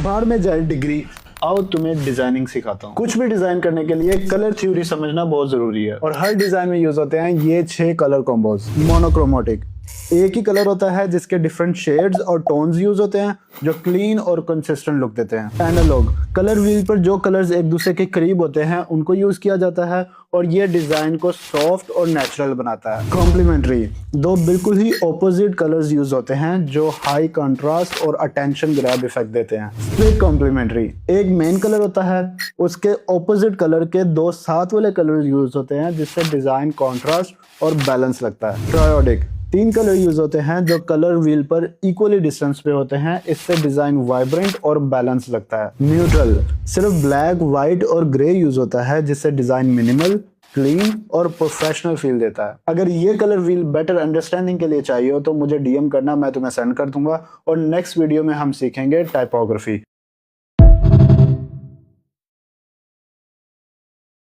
बाहर में जाए डिग्री। आओ तुम्हें डिजाइनिंग सिखाता हूँ। कुछ भी डिजाइन करने के लिए कलर थ्योरी समझना बहुत जरूरी है और हर डिजाइन में यूज होते हैं ये 6 कलर कॉम्बोज। मोनोक्रोमेटिक, एक ही कलर होता है जिसके डिफरेंट शेड्स और टोन्स यूज होते हैं जो क्लीन और कंसिस्टेंट लुक देते हैं। एनालॉग, कलर व्हील पर जो कलर्स एक दूसरे के करीब होते हैं उनको यूज किया जाता है और ये डिजाइन को सॉफ्ट और नेचुरल बनाता है। कॉम्प्लीमेंट्री, दो बिल्कुल ही ऑपोजिट कलर्स यूज होते हैं जो हाई कंट्रास्ट और अटेंशन ग्रैब इफेक्ट देते हैं। स्प्लिट कॉम्प्लीमेंट्री, एक मेन कलर होता है, उसके ऑपोजिट कलर के 2 साथ वाले कलर यूज होते हैं जिससे डिजाइन कॉन्ट्रास्ट और बैलेंस लगता है। ट्रायोडिक, 3 कलर यूज होते हैं जो कलर व्हील पर इक्वली डिस्टेंस पे होते हैं, इससे डिजाइन वाइब्रेंट और बैलेंस लगता है। न्यूट्रल, सिर्फ ब्लैक, व्हाइट और ग्रे यूज होता है जिससे डिजाइन मिनिमल, क्लीन और प्रोफेशनल फील देता है। अगर ये कलर व्हील बेटर अंडरस्टैंडिंग के लिए चाहिए हो तो मुझे डीएम करना, मैं तुम्हें सेंड कर दूंगा और नेक्स्ट वीडियो में हम सीखेंगे टाइपोग्राफी।